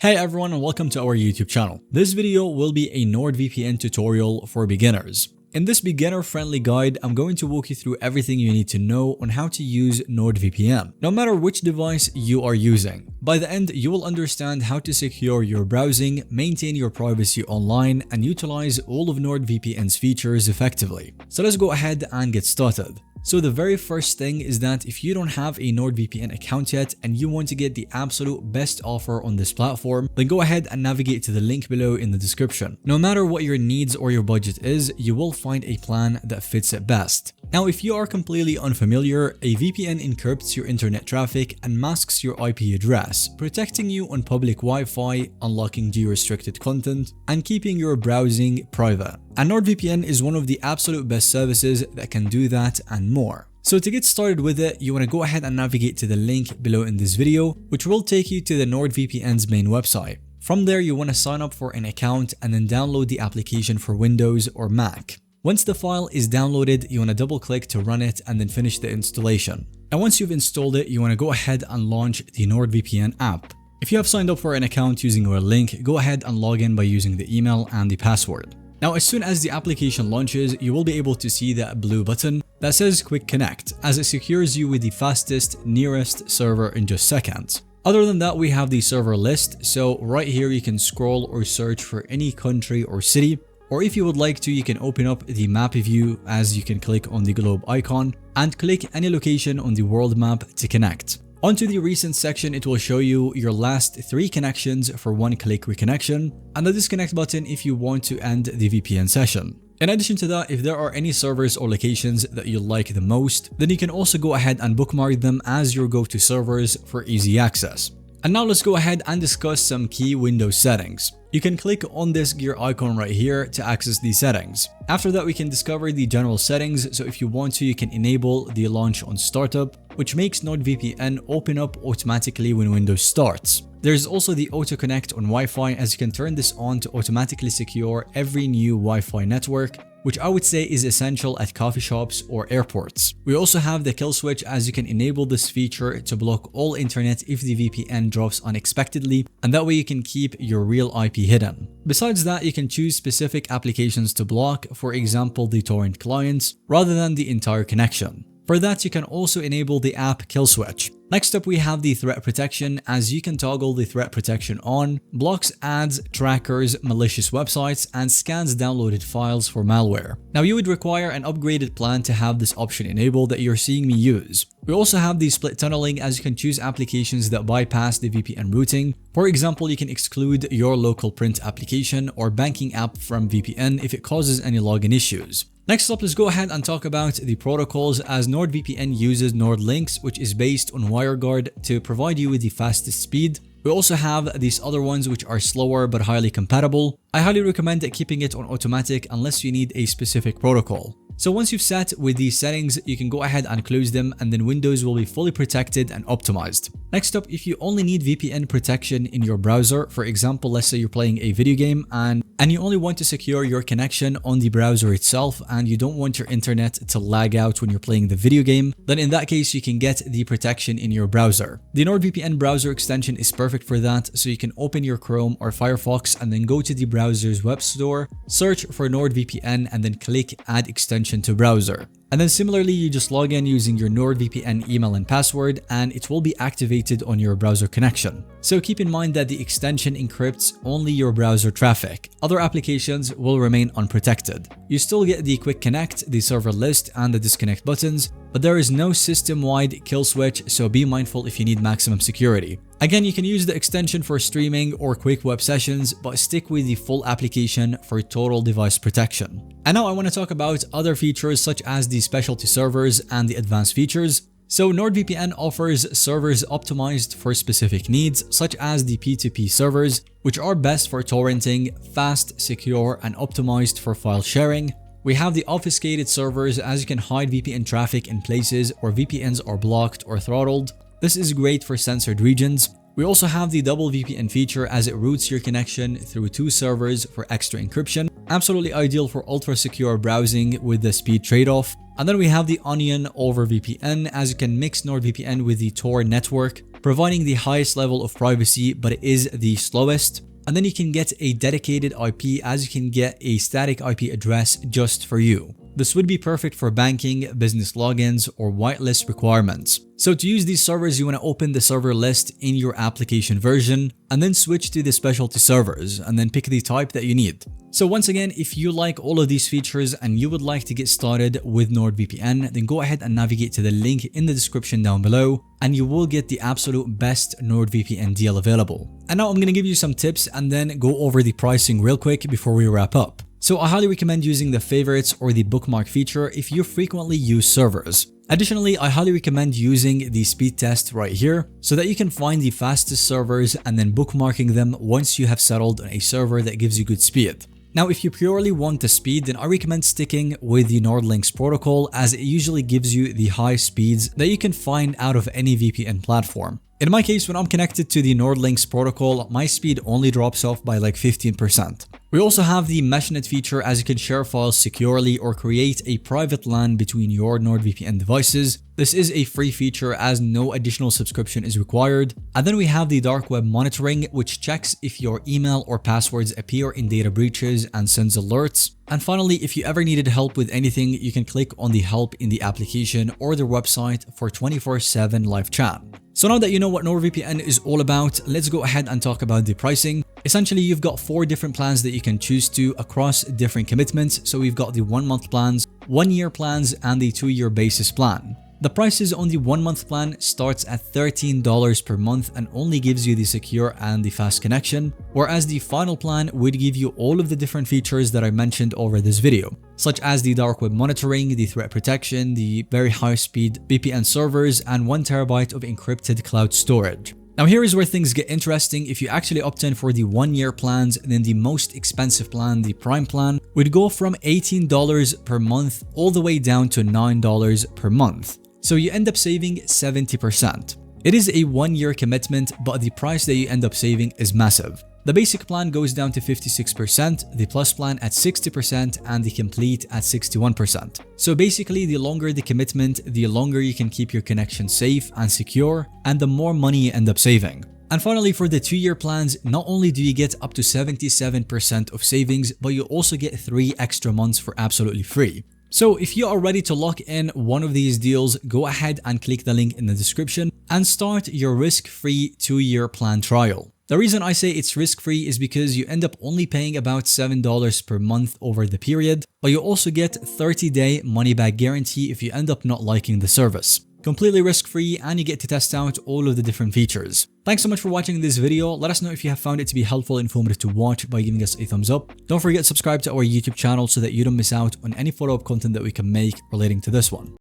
Hey everyone and welcome to our YouTube channel. This video will be a Nordvpn tutorial for beginners. In this beginner-friendly guide, I'm going to walk you through everything you need to know on how to use Nordvpn, no matter which device you are using. By the end, you will understand how to secure your browsing, maintain your privacy online, and utilize all of Nordvpn's features effectively. So let's go ahead and get started. So the very first thing is that if you don't have a Nordvpn account yet and you want to get the absolute best offer on this platform, then go ahead and navigate to the link below in the description. No matter what your needs or your budget is, you will find a plan that fits it best. Now, if you are completely unfamiliar, a VPN encrypts your internet traffic and masks your IP address, protecting you on public Wi-Fi, unlocking geo-restricted content, and keeping your browsing private. And Nordvpn is one of the absolute best services that can do that and more. So to get started with it, you want to go ahead and navigate to the link below in this video, which will take you to the Nordvpn's main website. From there, you want to sign up for an account and then download the application for Windows or Mac. Once the file is downloaded, you want to double click to run it and then finish the installation. And once you've installed it, you want to go ahead and launch the Nordvpn app. If you have signed up for an account using our link, go ahead and log in by using the email and the password. Now, as soon as the application launches, you will be able to see that blue button that says Quick Connect, as it secures you with the fastest, nearest server in just seconds. Other than that, we have the server list, so right here you can scroll or search for any country or city, or if you would like to, you can open up the map view as you can click on the globe icon and click any location on the world map to connect. Onto the recent section, it will show you your last 3 connections for one-click reconnection, and the disconnect button if you want to end the VPN session. In addition to that, if there are any servers or locations that you like the most, then you can also go ahead and bookmark them as your go-to servers for easy access. And now let's go ahead and discuss some key Windows settings. You can click on this gear icon right here to access these settings. After that, we can discover the general settings, so if you want to, you can enable the launch on startup, which makes Nordvpn open up automatically when Windows starts. There's also the auto connect on Wi-Fi, as you can turn this on to automatically secure every new Wi-Fi network, which I would say is essential at coffee shops or airports. We also have the kill switch, as you can enable this feature to block all internet if the VPN drops unexpectedly, and that way you can keep your real IP hidden. Besides that, you can choose specific applications to block, for example the torrent clients, rather than the entire connection. For that, you can also enable the app kill switch. Next up, we have the threat protection, as you can toggle the threat protection on, blocks ads, trackers, malicious websites, and scans downloaded files for malware. Now, you would require an upgraded plan to have this option enabled that you're seeing me use. We also have the split tunneling, as you can choose applications that bypass the VPN routing. For example, you can exclude your local print application or banking app from VPN if it causes any login issues. Next up, let's go ahead and talk about the protocols, as NordVPN uses NordLynx, which is based on WireGuard to provide you with the fastest speed. We also have these other ones which are slower but highly compatible. I highly recommend keeping it on automatic unless you need a specific protocol. So once you've set with these settings, you can go ahead and close them, and then Windows will be fully protected and optimized. Next up, if you only need VPN protection in your browser, for example, let's say you're playing a video game and you only want to secure your connection on the browser itself and you don't want your internet to lag out when you're playing the video game, then in that case, you can get the protection in your browser. The Nordvpn browser extension is perfect for that, so you can open your Chrome or Firefox and then go to the browser's web store, search for NordVPN, and then click Add Extension to browser. And then similarly, you just log in using your Nordvpn email and password, and it will be activated on your browser connection. So keep in mind that the extension encrypts only your browser traffic. Other applications will remain unprotected. You still get the quick connect, the server list, and the disconnect buttons, but there is no system-wide kill switch, so be mindful if you need maximum security. Again, you can use the extension for streaming or quick web sessions, but stick with the full application for total device protection. And now I want to talk about other features such as the specialty servers and the advanced features. So Nordvpn offers servers optimized for specific needs, such as the P2P servers, which are best for torrenting, fast, secure, and optimized for file sharing. We have the obfuscated servers, as you can hide VPN traffic in places where VPNs are blocked or throttled. This is great for censored regions. We also have the double VPN feature, as it routes your connection through 2 servers for extra encryption. Absolutely ideal for ultra secure browsing with the speed trade-off. And then we have the Onion over VPN, as you can mix Nordvpn with the Tor network. providing the highest level of privacy, but it is the slowest. And then you can get a dedicated IP, as you can get a static IP address just for you. This would be perfect for banking, business logins, or whitelist requirements. So to use these servers, you want to open the server list in your application version and then switch to the specialty servers and then pick the type that you need. So once again, if you like all of these features and you would like to get started with NordVPN, then go ahead and navigate to the link in the description down below and you will get the absolute best NordVPN deal available. And now I'm going to give you some tips and then go over the pricing real quick before we wrap up. So I highly recommend using the favorites or the bookmark feature if you frequently use servers. Additionally, I highly recommend using the speed test right here so that you can find the fastest servers and then bookmarking them once you have settled on a server that gives you good speed. Now, if you purely want the speed, then I recommend sticking with the NordLynx protocol, as it usually gives you the high speeds that you can find out of any VPN platform. In my case, when I'm connected to the NordLynx protocol, my speed only drops off by like 15%. We also have the meshnet feature, as you can share files securely or create a private LAN between your NordVPN devices. This is a free feature as no additional subscription is required. And then we have the dark web monitoring, which checks if your email or passwords appear in data breaches and sends alerts. And finally, if you ever needed help with anything, you can click on the help in the application or the website for 24/7 live chat. So now that you know what NordVPN is all about, let's go ahead and talk about the pricing. Essentially, you've got 4 different plans that you can choose to across different commitments. So we've got the 1-month plans, 1-year plans, and the 2-year basis plan. The prices on the 1-month plan starts at $13 per month and only gives you the secure and the fast connection, whereas the final plan would give you all of the different features that I mentioned over this video, such as the dark web monitoring, the threat protection, the very high speed VPN servers, and 1 terabyte of encrypted cloud storage. Now here is where things get interesting. If you actually opt in for the 1-year plans, then the most expensive plan, the Prime plan, would go from $18 per month all the way down to $9 per month. So you end up saving 70%. It is a 1-year commitment, but the price that you end up saving is massive. The basic plan goes down to 56%, the plus plan at 60%, and the complete at 61%. So basically, the longer the commitment, the longer you can keep your connection safe and secure, and the more money you end up saving. And finally, for the 2-year plans, not only do you get up to 77% of savings, but you also get 3 extra months for absolutely free. So if you are ready to lock in one of these deals, go ahead and click the link in the description and start your risk-free 2-year plan trial. The reason I say it's risk-free is because you end up only paying about $7 per month over the period, but you also get 30-day money-back guarantee if you end up not liking the service. Completely risk-free, and you get to test out all of the different features. Thanks so much for watching this video. Let us know if you have found it to be helpful and informative to watch by giving us a thumbs up. Don't forget to subscribe to our YouTube channel so that you don't miss out on any follow-up content that we can make relating to this one.